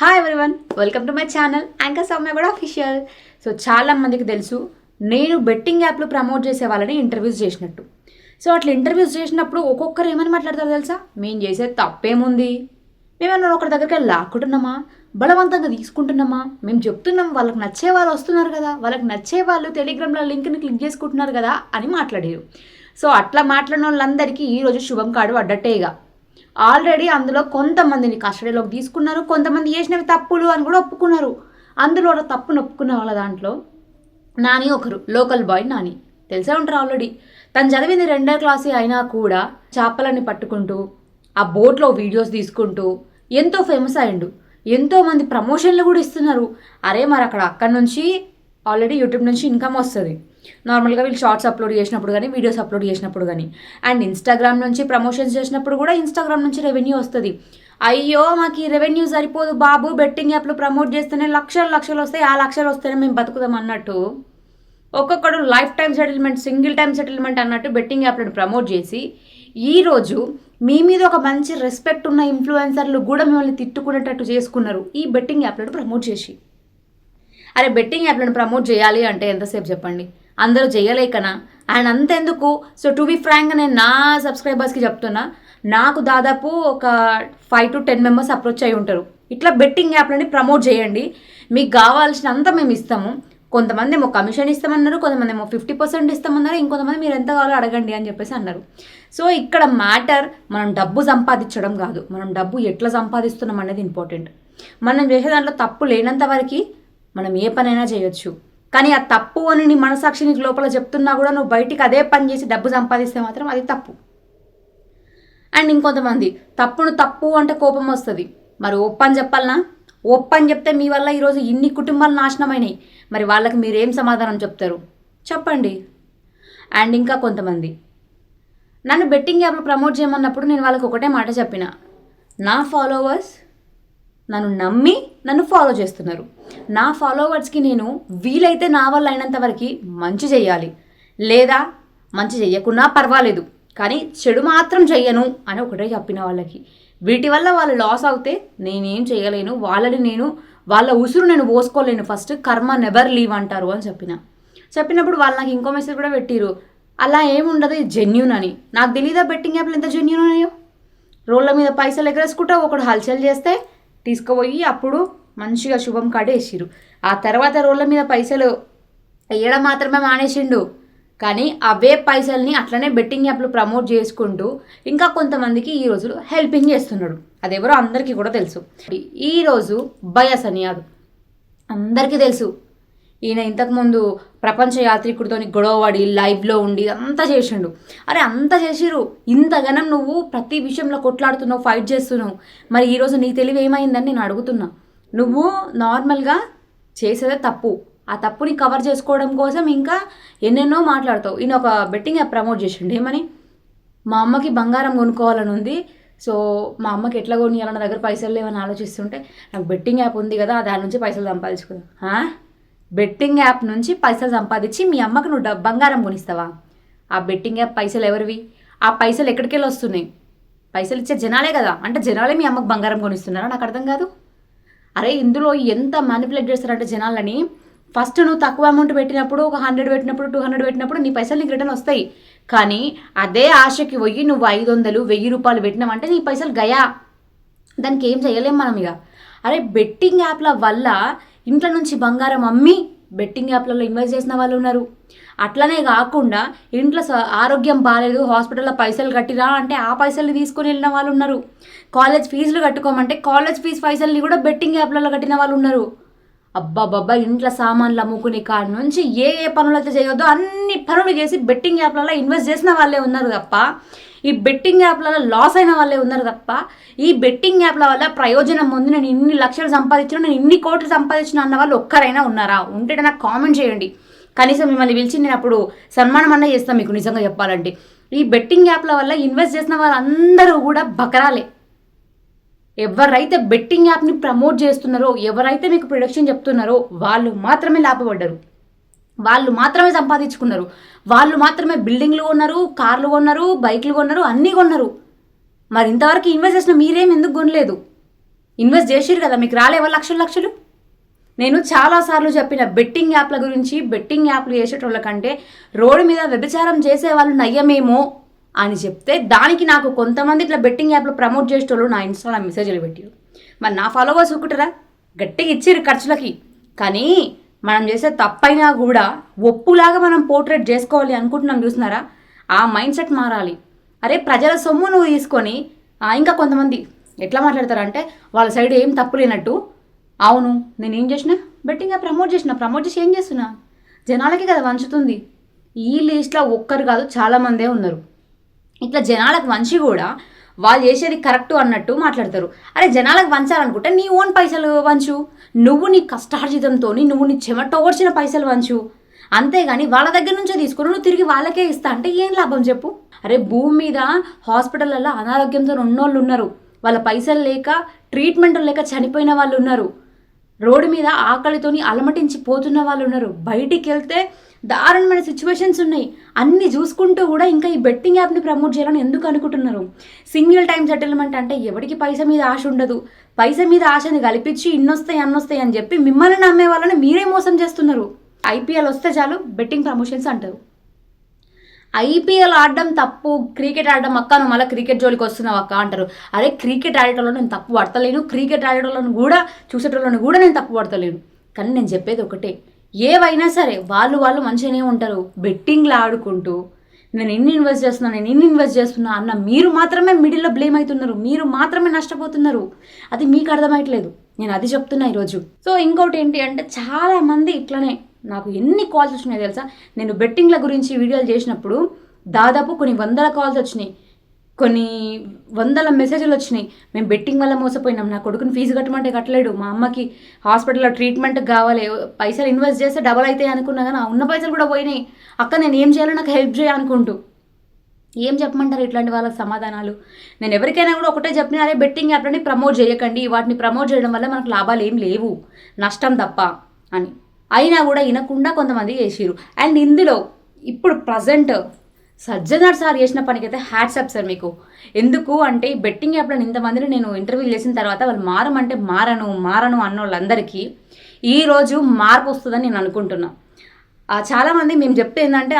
Hi everyone, welcome to my channel anchor Soumya కూడా official. So చాలా మందికి తెలుసు నేను బెట్టింగ్ యాప్లు ప్రమోట్ చేసే వాళ్ళని ఇంటర్వ్యూస్ చేసినట్టు. సో అట్లా ఇంటర్వ్యూస్ చేసినప్పుడు ఒక్కొక్కరు ఏమని మాట్లాడతారు తెలుసా? మేము చేసేది తప్పేముంది, మేమన్నా ఒకరి దగ్గరికి వెళ్ళి లాక్కుంటున్నామా, బలవంతంగా తీసుకుంటున్నామా, మేము చెప్తున్నాం వాళ్ళకి నచ్చే వాళ్ళు వస్తున్నారు కదా, వాళ్ళకి నచ్చే వాళ్ళు టెలిగ్రామ్లో లింక్ని క్లిక్ చేసుకుంటున్నారు కదా అని మాట్లాడారు. సో అట్లా మాట్లాడిన వాళ్ళందరికీ ఈరోజు శుభం కార్డు పడ్డట్టేగా. ఆల్రెడీ అందులో కొంతమందిని కస్టడీలోకి తీసుకున్నారు, కొంతమంది చేసినవి తప్పులు అని కూడా ఒప్పుకున్నారు. అందులో తప్పును ఒప్పుకున్న వాళ్ళ దాంట్లో నాని ఒకరు, లోకల్ బాయ్ నాని, తెలిసే ఉంటారు ఆల్రెడీ. తను చదివింది 2వ క్లాస్ అయినా కూడా చేపలని పట్టుకుంటూ ఆ బోట్లో వీడియోస్ తీసుకుంటూ ఎంతో ఫేమస్ అయ్యిండు. ఎంతోమంది ప్రమోషన్లు కూడా ఇస్తున్నారు. అరే మరి అక్కడి నుంచి ఆల్రెడీ యూట్యూబ్ నుంచి ఇన్కమ్ వస్తుంది నార్మల్గా, వీళ్ళు షార్ట్స్ అప్లోడ్ చేసినప్పుడు కానీ వీడియోస్ అప్లోడ్ చేసినప్పుడు కానీ. అండ్ ఇన్స్టాగ్రామ్ నుంచి ప్రమోషన్స్ చేసినప్పుడు కూడా ఇన్స్టాగ్రామ్ నుంచి రెవెన్యూ వస్తుంది. అయ్యో మాకు ఈ రెవెన్యూ సరిపోదు బాబు, బెట్టింగ్ యాప్లు ప్రమోట్ చేస్తేనే లక్షలు వస్తాయి, ఆ లక్షలు వస్తేనే మేము బతుకుతాం అన్నట్టు ఒక్కొక్కడు life time settlement, single time settlement అన్నట్టు బెట్టింగ్ యాప్లను ప్రమోట్ చేసి ఈరోజు మీ మీద ఒక మంచి రెస్పెక్ట్ ఉన్న ఇన్ఫ్లుయెన్సర్లు కూడా మిమ్మల్ని తిట్టుకునేటట్టు చేసుకున్నారు ఈ బెట్టింగ్ యాప్లను ప్రమోట్ చేసి. అరే బెట్టింగ్ యాప్లను ప్రమోట్ చేయాలి అంటే ఎంతసేపు చెప్పండి, అందరూ చేయలేకనా? అండ్ అంతెందుకు, సో టు బి ఫ్రాంక్గా నేను నా సబ్స్క్రైబర్స్కి చెప్తున్నా, నాకు దాదాపు ఒక 5 to 10 మెంబర్స్ అప్రోచ్ అయి ఉంటారు. ఇట్లా బెట్టింగ్ యాప్లని ప్రమోట్ చేయండి, మీకు కావాల్సినంత మేము ఇస్తాము. కొంతమంది ఏమో కమిషన్ ఇస్తామన్నారు, కొంతమంది ఏమో 50% ఇస్తామన్నారు, ఇంకొంతమంది మీరు ఎంత కావాలో అడగండి అని చెప్పేసి అన్నారు. సో ఇక్కడ మ్యాటర్ మనం డబ్బు సంపాదించడం కాదు, మనం డబ్బు ఎట్లా సంపాదిస్తున్నాం అనేది ఇంపార్టెంట్. మనం చేసే దాంట్లో తప్పు లేనంత వరకు మనం ఏ పనైనా చేయొచ్చు. కానీ ఆ తప్పు అని నీ మనసాక్షి నీకు లోపల చెప్తున్నా కూడా నువ్వు బయటికి అదే పని చేసి డబ్బు సంపాదిస్తే మాత్రం అది తప్పు. అండ్ ఇంకొంతమంది తప్పును తప్పు అంటే కోపం వస్తుంది. మరి ఒప్పని చెప్పాలనా? ఒప్పని చెప్తే మీ వల్ల ఈరోజు ఇన్ని కుటుంబాలు నాశనమైనాయి. మరి వాళ్ళకి మీరేం సమాధానం చెప్తారు చెప్పండి. అండ్ ఇంకా కొంతమంది నన్ను బెట్టింగ్ యాప్లు ప్రమోట్ చేయమన్నప్పుడు నేను వాళ్ళకి ఒకటే మాట చెప్పిన, నా ఫాలోవర్స్ నన్ను నమ్మి నన్ను ఫాలో చేస్తున్నారు. నా ఫాలోవర్స్కి నేను వీలైతే నా వల్ల అయినంత వరకు మంచి చెయ్యాలి, లేదా మంచి చెయ్యకున్నా పర్వాలేదు కానీ చెడు మాత్రం చెయ్యను అని ఒకటే చెప్పిన వాళ్ళకి. వీటి వల్ల వాళ్ళు లాస్ అవుతే నేనేం చేయలేను, వాళ్ళ ఉసురు నేను పోసుకోలేను. ఫస్ట్ కర్మ నెవర్ లీవ్ అంటారు అని చెప్పినప్పుడు వాళ్ళు నాకు ఇంకో మెసేజ్ కూడా పెట్టిరు, అలా ఏముండదు జెన్యూన్ అని. నాకు తెలీదా బెట్టింగ్ యాప్లు ఎంత జెన్యూన్ అయ్యో? రోళ్ళ మీద పైసలు ఎగరేసుకుంటా ఒకడు హల్చల్ చేస్తే తీసుకుపోయి అప్పుడు మంచిగా శుభం కార్డు వేసిరు. ఆ తర్వాత రోళ్ళ మీద పైసలు వేయడం మాత్రమే మానేసిండు, కానీ అవే పైసల్ని అట్లనే బెట్టింగ్ యాప్లు ప్రమోట్ చేసుకుంటూ ఇంకా కొంతమందికి ఈ రోజులు హెల్పింగ్ చేస్తున్నాడు. అదెవరో అందరికీ కూడా తెలుసు. ఈరోజు బయాస్ అనియాదు అందరికీ తెలుసు. ఈయన ఇంతకుముందు ప్రపంచ యాత్రికుడితో గొడవపడి లైవ్లో ఉండి అంతా చేసిండు. అరే అంతా చేసిరు, ఇంతగానం నువ్వు ప్రతి విషయంలో కొట్లాడుతున్నావు, ఫైట్ చేస్తున్నావు. మరి ఈరోజు నీ తెలివి ఏమైందని నేను అడుగుతున్నా. నువ్వు నార్మల్గా చేసేదే తప్పు, ఆ తప్పుని కవర్ చేసుకోవడం కోసం ఇంకా ఎన్నెన్నో మాట్లాడతావు. ఈయన ఒక బెట్టింగ్ యాప్ ప్రమోట్ చేసిండు. ఏమని? మా అమ్మకి బంగారం కొనుక్కోవాలని ఉంది, సో మా అమ్మకి ఎట్లా కొనియాలన్న దగ్గర పైసలు లేవని ఆలోచిస్తుంటే నాకు బెట్టింగ్ యాప్ ఉంది కదా దాని నుంచి పైసలు సంపాదించుకుందా. బెట్టింగ్ యాప్ నుంచి పైసలు సంపాదించి మీ అమ్మకు నువ్వు బంగారం కొనిస్తావా? ఆ బెట్టింగ్ యాప్ పైసలు ఎవరివి? ఆ పైసలు ఎక్కడికి వెళ్ళి వస్తున్నాయి? పైసలు ఇచ్చే జనాలే కదా, అంటే జనాలే మీ అమ్మకు బంగారం కొనిస్తున్నారా? నాకు అర్థం కాదు. అరే ఇందులో ఎంత మ్యానిపులేట్ చేస్తారంటే జనాలని, ఫస్ట్ నువ్వు తక్కువ అమౌంట్ పెట్టినప్పుడు, ఒక 100 పెట్టినప్పుడు, 200 పెట్టినప్పుడు నీ పైసలు నీకు రిటర్న్ వస్తాయి. కానీ అదే ఆశకి పోయి నువ్వు 500, 1000 రూపాయలు పెట్టినావంటే నీ పైసలు గయా, దానికి ఏం చేయలేం మనం ఇక. అరే బెట్టింగ్ యాప్ల వల్ల ఇంట్లో నుంచి బంగారం అమ్మి బెట్టింగ్ యాప్లలో ఇన్వెస్ట్ చేసిన వాళ్ళు ఉన్నారు. అట్లనే కాకుండా ఇంట్లో ఆరోగ్యం బాగాలేదు, హాస్పిటల్లో పైసలు కట్టిరా అంటే ఆ పైసల్ని తీసుకొని వెళ్ళిన వాళ్ళు ఉన్నారు. కాలేజ్ ఫీజులు కట్టుకోమంటే కాలేజ్ ఫీజు పైసల్ని కూడా బెట్టింగ్ యాప్లలో కట్టిన వాళ్ళు ఉన్నారు. అబ్బాబ్బా ఇంట్లో సామాన్లు అమ్ముకునే కాడి నుంచి ఏ పనులు అయితే చేయొద్దో అన్ని పనులు చేసి బెట్టింగ్ యాప్లలో ఇన్వెస్ట్ చేసిన వాళ్ళే ఉన్నారు తప్ప, ఈ బెట్టింగ్ యాప్లలో లాస్ అయిన వాళ్ళే ఉన్నారు తప్ప, ఈ బెట్టింగ్ యాప్ల వల్ల ప్రయోజనం ఉంది, నేను ఇన్ని లక్షలు సంపాదించిన, నేను ఇన్ని కోట్లు సంపాదించిన అన్న వాళ్ళు ఒక్కరైనా ఉన్నారా? ఉంటే నాకు కామెంట్ చేయండి. కనీసం మిమ్మల్ని పిలిచి నేను అప్పుడు సన్మానం అన్నా చేస్తాను మీకు. నిజంగా చెప్పాలంటే ఈ బెట్టింగ్ యాప్ల వల్ల ఇన్వెస్ట్ చేసిన వాళ్ళందరూ కూడా బకరాలే. ఎవరైతే బెట్టింగ్ యాప్ని ప్రమోట్ చేస్తున్నారో, ఎవరైతే మీకు ప్రొడక్షన్ చెప్తున్నారో వాళ్ళు మాత్రమే లాభపడ్డారు, వాళ్ళు మాత్రమే సంపాదించుకున్నారు, వాళ్ళు మాత్రమే బిల్డింగ్లు కొన్నారు, కార్లు కొన్నారు, బైక్లు కొన్నారు, అన్నీ కొన్నారు. మరి ఇంతవరకు ఇన్వెస్ట్ చేసిన మీరేం ఎందుకు కొనలేదు? ఇన్వెస్ట్ చేసిరు కదా, మీకు రాలేవా లక్షలు లక్షలు? నేను చాలాసార్లు చెప్పిన బెట్టింగ్ యాప్ల గురించి, బెట్టింగ్ యాప్లు చేసేటోళ్ళ కంటే రోడ్డు మీద వ్యభిచారం చేసే వాళ్ళు నయ్యమేమో అని చెప్తే దానికి నాకు కొంతమంది ఇట్లా బెట్టింగ్ యాప్లో ప్రమోట్ చేసేటోళ్ళు నా ఇన్స్టాలో మెసేజ్లు పెట్టారు. మరి నా ఫాలోవర్స్ ఒక్కటరా గట్టిగా ఇచ్చిర్రు ఖర్చులకి. కానీ మనం చేసే తప్పైనా కూడా ఒప్పులాగా మనం పోర్ట్రేట్ చేసుకోవాలి అనుకుంటున్నాం, చూస్తున్నారా? ఆ మైండ్ సెట్ మారాలి. అరే ప్రజల సొమ్ము నువ్వు తీసుకొని ఇంకా కొంతమంది ఎట్లా మాట్లాడతారంటే వాళ్ళ సైడ్ ఏం తప్పు లేనట్టు. అవును, నేనేం చేసిన బెట్టింగ్ యాప్ ప్రమోట్ చేసి ఏం చేస్తున్నా? జనాలకి కదా వంచుతుంది. ఈ లిస్ట్లో ఒక్కరు కాదు చాలామందే ఉన్నారు. ఇట్లా జనాలకు వంచి కూడా వాళ్ళు చేసేది కరెక్టు అన్నట్టు మాట్లాడతారు. అరే జనాలకు వంచాలనుకుంటే నీ ఓన్ పైసలు వంచు, నువ్వు నీ కష్టార్జితంతో నువ్వు నీ చెమట ఓడ్చిన పైసలు వంచు, అంతేగాని వాళ్ళ దగ్గర నుంచే తీసుకుని నువ్వు తిరిగి వాళ్ళకే ఇస్తా అంటే ఏం లాభం చెప్పు? అరే భూమి మీద హాస్పిటల్లో అనారోగ్యంతో ఉన్నోళ్ళు ఉన్నారు, వాళ్ళ పైసలు లేక ట్రీట్మెంట్ లేక చనిపోయిన వాళ్ళు ఉన్నారు, రోడ్డు మీద ఆకలితోని అలమటించి పోతున్న వాళ్ళు ఉన్నారు, బయటికి వెళ్తే దారుణమైన సిచ్యువేషన్స్ ఉన్నాయి. అన్నీ చూసుకుంటూ కూడా ఇంకా ఈ బెట్టింగ్ యాప్ని ప్రమోట్ చేయాలని ఎందుకు అనుకుంటున్నారు? సింగిల్ టైం సెటిల్మెంట్ అంటే ఎవరికి పైస మీద ఆశ ఉండదు. పైస మీద ఆశని కల్పించి ఇన్నొస్తాయి అన్నొస్తాయి అని చెప్పి మిమ్మల్ని నమ్మే వాళ్ళని మీరే మోసం చేస్తున్నారు. ఐపీఎల్ వస్తే చాలు బెట్టింగ్ ప్రమోషన్స్ అంటారు. ఐపీఎల్ ఆడడం తప్పు, క్రికెట్ ఆడడం అక్క నువ్వు మళ్ళీ క్రికెట్ జోలికి వస్తున్నావు అక్క అంటారు. అరే క్రికెట్ ఆడేటోళ్ళని నేను తప్పు పడతలేను, క్రికెట్ ఆడేటోళ్ళని కూడా చూసేటోళ్ళని కూడా నేను తప్పు పడతలేను. కానీ నేను చెప్పేది ఒకటే, ఏవైనా సరే వాళ్ళు మంచిగానే ఉంటారు. బెట్టింగ్లు ఆడుకుంటూ నేను ఇన్ని ఇన్వెస్ట్ చేస్తున్నా అన్న మీరు మాత్రమే మిడిల్లో బ్లేమ్ అవుతున్నారు, మీరు మాత్రమే నష్టపోతున్నారు. అది మీకు అర్థమయ్యట్లేదు. నేను అది చెప్తున్నా ఈరోజు. సో ఇంకోటి ఏంటి అంటే చాలామంది ఇట్లనే నాకు ఎన్ని కాల్స్ వచ్చినాయి తెలుసా? నేను బెట్టింగ్ల గురించి వీడియోలు చేసినప్పుడు దాదాపు కొన్ని వందల కాల్స్ వచ్చినాయి, కొన్ని వందల మెసేజ్లు వచ్చినాయి. మేము బెట్టింగ్ వల్ల మోసపోయినాం, నా కొడుకుని ఫీజు కట్టమంటే కట్టలేడు, మా అమ్మకి హాస్పిటల్లో ట్రీట్మెంట్ కావాలి, పైసలు ఇన్వెస్ట్ చేస్తే డబల్ అవుతాయి అనుకున్నా కానీ ఉన్న పైసలు కూడా పోయినాయి. అక్క నేను ఏం చేయాలో నాకు హెల్ప్ చేయాలనుకుంటూ. ఏం చెప్పమంటారు ఇట్లాంటి వాళ్ళకి సమాధానాలు? నేను ఎవరికైనా కూడా ఒకటే చెప్పిన, అరే బెట్టింగ్ యాప్లని ప్రమోట్ చేయకండి, వాటిని ప్రమోట్ చేయడం వల్ల మనకు లాభాలు ఏం లేవు, నష్టం తప్ప అని. అయినా కూడా వినకుండా కొంతమంది చేసిరు. అండ్ ఇందులో ఇప్పుడు ప్రజెంట్ సజ్జనార్ సార్ చేసిన పనికైతే హ్యాట్సాప్ సార్ మీకు. ఎందుకు అంటే ఈ బెట్టింగ్ యాప్లను ఇంతమందిని నేను ఇంటర్వ్యూలు చేసిన తర్వాత వాళ్ళు మారమంటే మారను అన్న వాళ్ళందరికీ ఈరోజు మార్పు వస్తుందని నేను అనుకుంటున్నా. చాలామంది మేము చెప్తే ఏంటంటే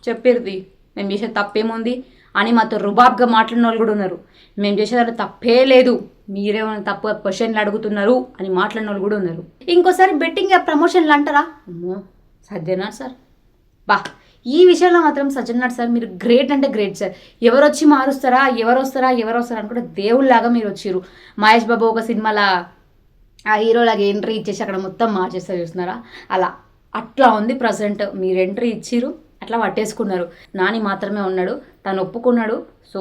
చెప్పేది మేము చేసే తప్పేముంది అని మాతో రుబాబ్గా మాట్లాడిన వాళ్ళు కూడా ఉన్నారు. మేము చేసేదాన్ని తప్పే లేదు, మీరేమైనా తప్పు క్వశ్చన్లు అడుగుతున్నారు అని మాట్లాడిన వాళ్ళు కూడా ఉన్నారు. ఇంకోసారి బెట్టింగ్ యాప్ ప్రమోషన్లు అంటారా? అమ్మో సజ్జనార్ సార్ ఈ విషయంలో మాత్రం సజ్జనార్ సార్ మీరు గ్రేట్ అంటే గ్రేట్ సార్. ఎవరు వచ్చి మారుస్తారా, ఎవరు వస్తారా అనుకుంటే దేవుళ్ళలాగా మీరు వచ్చిర్రు. మహేష్ బాబు ఒక సినిమాలో ఆ హీరోలాగా ఎంట్రీ ఇచ్చేసి అక్కడ మొత్తం మార్చేస్తారు, చూస్తున్నారా? అట్లా ఉంది ప్రజెంట్. మీరు ఎంట్రీ ఇచ్చిర్రు, అట్లా పట్టేసుకున్నారు. నాని మాత్రమే ఉన్నాడు, తను ఒప్పుకున్నాడు. సో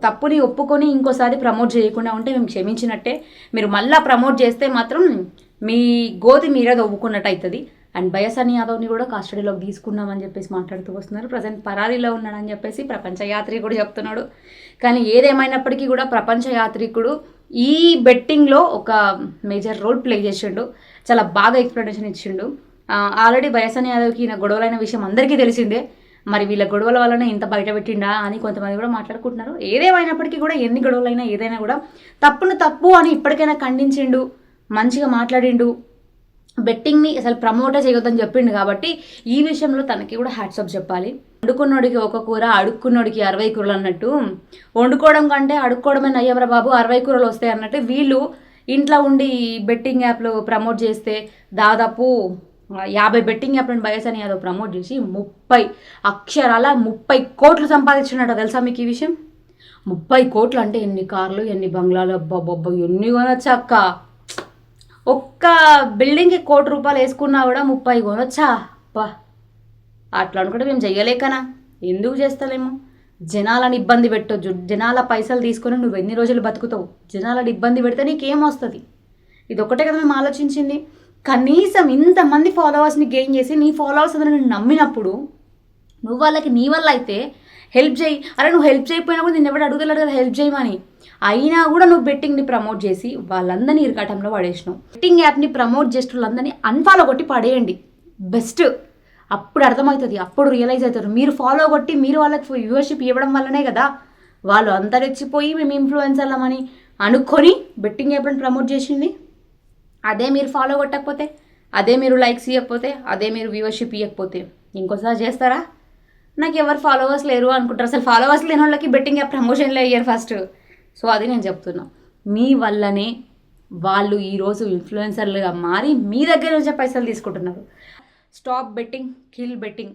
తప్పుని ఒప్పుకొని ఇంకోసారి ప్రమోట్ చేయకుండా ఉంటే మేము క్షమించినట్టే. మీరు మళ్ళీ ప్రమోట్ చేస్తే మాత్రం మీ గోతి మీరే ఒప్పుకున్నట్టు అవుతుంది. అండ్ బయసని యాదవ్ని కూడా కస్టడీలోకి తీసుకున్నామని చెప్పేసి మాట్లాడుతూ వస్తున్నారు. ప్రజెంట్ పరారీలో ఉన్నాడని చెప్పేసి ప్రపంచ యాత్రికుడు చెప్తున్నాడు. కానీ ఏదేమైనప్పటికీ కూడా ప్రపంచ యాత్రికుడు ఈ బెట్టింగ్లో ఒక మేజర్ రోల్ ప్లే చేసిండు, చాలా బాగా ఎక్స్ప్లెనేషన్ ఇచ్చిండు. ఆల్రెడీ బయసని యాదవ్కి ఈయన గొడవలైన విషయం అందరికీ తెలిసిందే. మరి వీళ్ళ గొడవల వల్లనే ఇంత బయట పెట్టిండా అని కొంతమంది కూడా మాట్లాడుకుంటున్నారు. ఏదేమైనప్పటికీ కూడా ఎన్ని గొడవలైనా ఏదైనా కూడా తప్పును తప్పు అని ఇప్పటికైనా ఖండించిండు, మంచిగా మాట్లాడిండు, బెట్టింగ్ని అసలు ప్రమోటే చేయొద్దని చెప్పిండు. కాబట్టి ఈ విషయంలో తనకి కూడా హ్యాట్సాప్ చెప్పాలి. వండుకున్నోడికి ఒక కూర, అడుక్కున్నోడికి 60 కూరలు అన్నట్టు, వండుకోవడం కంటే అడుక్కోవడమే నయ్యమరా బాబు 60 కూరలు వస్తాయి అన్నట్టు వీళ్ళు ఇంట్లో ఉండి బెట్టింగ్ యాప్లు ప్రమోట్ చేస్తే దాదాపు 50 బెట్టింగ్ యాప్లను బయసని యాదవ్ ప్రమోట్ చేసి 30 కోట్లు సంపాదించినట్టు తెలుసా మీకు ఈ విషయం? 30 కోట్లు అంటే ఎన్ని కార్లు, ఎన్ని బంగ్లాలు, అబ్బాబ్బా ఎన్ని కొనొచ్చా అక్క? ఒక్క బిల్డింగ్కి ₹1,00,00,000 వేసుకున్నా కూడా 30 కొనొచ్చా? అట్లా అనుకుంటే మేము చెయ్యలేకనా? ఎందుకు చేస్తలేము? జనాలను ఇబ్బంది పెట్టొచ్చు. జనాల పైసలు తీసుకొని నువ్వు ఎన్ని రోజులు బతుకుతావు? జనాలను ఇబ్బంది పెడితే నీకేం వస్తుంది? ఇది ఒకటే కదా మేము ఆలోచించింది. కనీసం ఇంతమంది ఫాలోవర్స్ని గెయిన్ చేసి నీ ఫాలోవర్స్ అందరూ నేను నమ్మినప్పుడు నువ్వు వాళ్ళకి నీ వల్ల అయితే హెల్ప్ చేయి. అరే నువ్వు హెల్ప్ చేయకపోయినా కూడా నేను ఎవరు అడుగుతలేడు కదా హెల్ప్ చేయమని. అయినా కూడా నువ్వు బెట్టింగ్ని ప్రమోట్ చేసి వాళ్ళందరినీ ఇరకాటంలో పడేసినావు. బెట్టింగ్ యాప్ని ప్రమోట్ చేసిన వాళ్ళందరినీ అన్ఫాలో కొట్టి పడేయండి బెస్ట్. అప్పుడు అర్థమవుతుంది, అప్పుడు రియలైజ్ అవుతారు. మీరు ఫాలో కొట్టి మీరు వాళ్ళకి వ్యూవర్షిప్ ఇవ్వడం వల్లనే కదా వాళ్ళు అంతరెచ్చిపోయి మేము ఇన్ఫ్లుయెన్సర్లమని అనుకొని బెట్టింగ్ యాప్లను ప్రమోట్ చేసింది. అదే మీరు ఫాలో కొట్టకపోతే, అదే మీరు లైక్స్ ఇవ్వకపోతే, అదే మీరు వ్యూవర్షిప్ ఇవ్వకపోతే ఇంకోసారి చేస్తారా? నాకు ఎవరు ఫాలోవర్స్ లేరు అనుకుంటారు. అసలు ఫాలోవర్స్ లేని వాళ్ళకి బెట్టింగ్ యాప్ ప్రమోషన్లే అయ్యారు ఫస్ట్. సో అది నేను చెప్తున్నా. మీ వల్లనే వాళ్ళు ఈరోజు ఇన్ఫ్లుయెన్సర్లుగా మారి మీ దగ్గర నుంచే పైసలు తీసుకుంటున్నారు. Stop betting, kill betting.